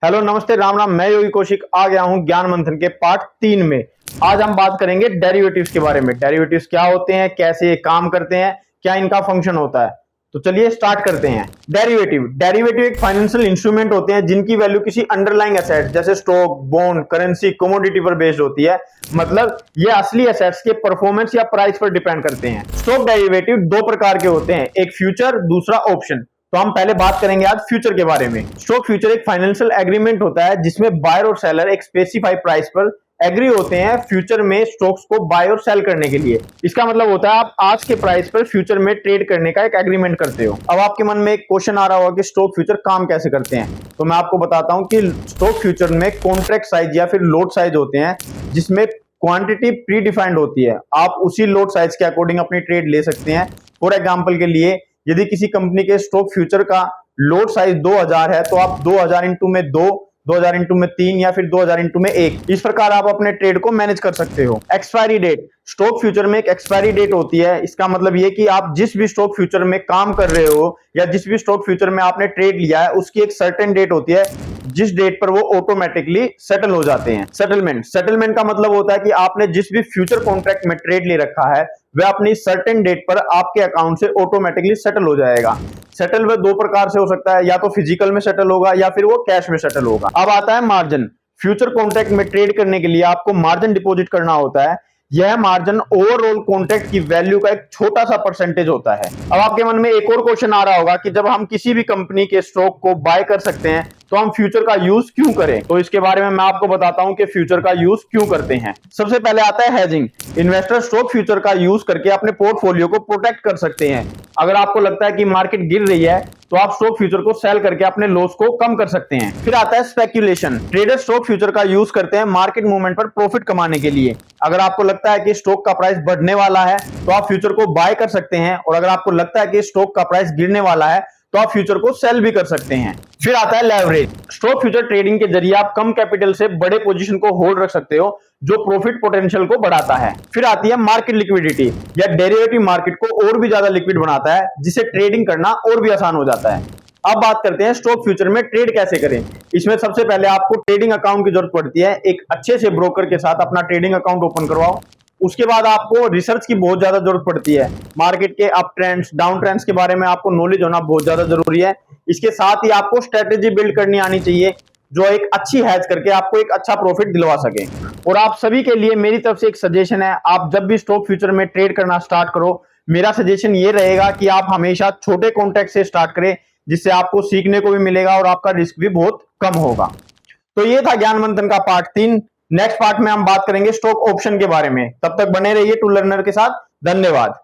Hello नमस्ते राम राम। मैं योगी कौशिक आ गया हूं ज्ञान मंथन के पार्ट 3 में। आज हम बात करेंगे डेरिवेटिव्स के बारे में। डेरिवेटिव्स क्या होते हैं, कैसे ये काम करते हैं, क्या इनका फंक्शन होता है। तो चलिए स्टार्ट करते हैं। डेरिवेटिव डेरिवेटिव एक फाइनेंशियल इंस्ट्रूमेंट होते हैं जिनकी वैल्यू किसी अंडरलाइंग एसेट जैसे स्टॉक, बॉन्ड, करेंसी, कमोडिटी पर बेस्ड होती है। मतलब ये असली एसेट्स के परफॉर्मेंस या प्राइस पर डिपेंड करते हैं। स्टॉक डेरिवेटिव दो प्रकार के होते हैं, एक फ्यूचर, दूसरा ऑप्शन। तो हम पहले बात करेंगे आज फ्यूचर के बारे में। स्टॉक फ्यूचर एक फाइनेंशियल एग्रीमेंट होता है जिसमें बायर और सेलर एक स्पेसिफाइड प्राइस पर एग्री होते हैं फ्यूचर में स्टॉक्स को बाय और सेल करने के लिए। इसका मतलब होता है आप आज के प्राइस पर फ्यूचर में ट्रेड करने का एक एग्रीमेंट करते हो। अब आपके मन में एक क्वेश्चन आ रहा होगा कि स्टॉक फ्यूचर काम कैसे करते हैं। तो मैं आपको बताता हूं कि स्टॉक फ्यूचर में कॉन्ट्रैक्ट साइज या फिर लोट साइज होते हैं जिसमें क्वांटिटी प्री डिफाइंड होती है। आप उसी लोट साइज के अकॉर्डिंग अपनी ट्रेड ले सकते हैं। फॉर एग्जांपल के लिए यदि किसी कंपनी के स्टॉक फ्यूचर का लोट साइज 2000 है तो आप 2000 इंटू में 2, 2000 इंटू में 3 या फिर 2000 इंटू में 1, इस प्रकार आप अपने ट्रेड को मैनेज कर सकते हो। एक्सपायरी डेट, स्टॉक फ्यूचर में एक एक्सपायरी डेट होती है। इसका मतलब ये कि आप जिस भी स्टॉक फ्यूचर में काम कर रहे हो या जिस भी स्टॉक फ्यूचर में आपने ट्रेड लिया है उसकी एक सर्टेन डेट होती है जिस डेट पर वो ऑटोमेटिकली सेटल हो जाते हैं। सेटलमेंट का मतलब होता है कि आपने जिस भी फ्यूचर कॉन्ट्रैक्ट में ट्रेड ले रखा है वह अपनी सर्टेन डेट पर आपके अकाउंट से ऑटोमेटिकली सेटल हो जाएगा। सेटल वह दो प्रकार से हो सकता है, या तो फिजिकल में सेटल होगा या फिर वो कैश में सेटल होगा। अब आता है मार्जिन। फ्यूचर कॉन्ट्रैक्ट में ट्रेड करने के लिए आपको मार्जिन डिपॉजिट करना होता है। यह मार्जिन ओवरऑल कॉन्ट्रैक्ट की वैल्यू का एक छोटा सा परसेंटेज होता है। अब आपके मन में एक और क्वेश्चन आ रहा होगा कि जब हम किसी भी कंपनी के स्टॉक को बाय कर सकते हैं तो हम फ्यूचर का यूज क्यों करें। तो इसके बारे में मैं आपको बताता हूं कि फ्यूचर का यूज क्यों करते हैं। सबसे पहले आता है हेजिंग। इन्वेस्टर स्टॉक फ्यूचर का यूज करके अपने पोर्टफोलियो को प्रोटेक्ट कर सकते हैं। अगर आपको लगता है कि मार्केट गिर रही है तो आप स्टॉक फ्यूचर को सेल करके अपने लॉस को कम कर सकते हैं। फिर आता है स्पेक्यूलेशन। ट्रेडर स्टॉक फ्यूचर का यूज करते हैं मार्केट मूवमेंट पर प्रॉफिट कमाने के लिए। अगर आपको लगता है कि स्टॉक का प्राइस बढ़ने वाला है तो आप फ्यूचर को बाय कर सकते हैं, और अगर आपको लगता है कि स्टॉक का प्राइस गिरने वाला है तो आप फ्यूचर को सेल भी कर सकते हैं। फिर आता है लेवरेज। स्टॉक फ्यूचर ट्रेडिंग के जरिए आप कम कैपिटल से बड़े पोजीशन को होल्ड रख सकते हो जो प्रॉफिट पोटेंशियल को बढ़ाता है। फिर आती है मार्केट लिक्विडिटी, या डेरिवेटिव मार्केट को और भी ज्यादा लिक्विड बनाता है जिससे ट्रेडिंग करना और भी आसान हो जाता है। अब बात करते हैं स्टॉक फ्यूचर में ट्रेड कैसे करें। इसमें सबसे पहले आपको ट्रेडिंग अकाउंट की जरूरत पड़ती है। एक अच्छे से ब्रोकर के साथ अपना ट्रेडिंग अकाउंट ओपन करवाओ। उसके बाद आपको रिसर्च की बहुत ज्यादा जरूरत पड़ती है। मार्केट के अप ट्रेंड्स, डाउन ट्रेंड्स के बारे में आपको नॉलेज होना बहुत ज्यादा जरूरी है। इसके साथ ही आपको स्ट्रेटेजी बिल्ड करनी आनी चाहिए जो एक अच्छी हैज करके आपको एक अच्छा प्रॉफिट दिलवा सके। और आप सभी के लिए मेरी तरफ से एक सजेशन है, आप जब भी स्टॉक फ्यूचर में ट्रेड करना स्टार्ट करो, मेरा सजेशन ये रहेगा कि आप हमेशा छोटे कॉन्ट्रैक्ट से स्टार्ट करें जिससे आपको सीखने को भी मिलेगा और आपका रिस्क भी बहुत कम होगा। तो ये था ज्ञान मंथन का पार्ट 3। नेक्स्ट पार्ट में हम बात करेंगे स्टॉक ऑप्शन के बारे में। तब तक बने रहिए टू लर्नर के साथ। धन्यवाद।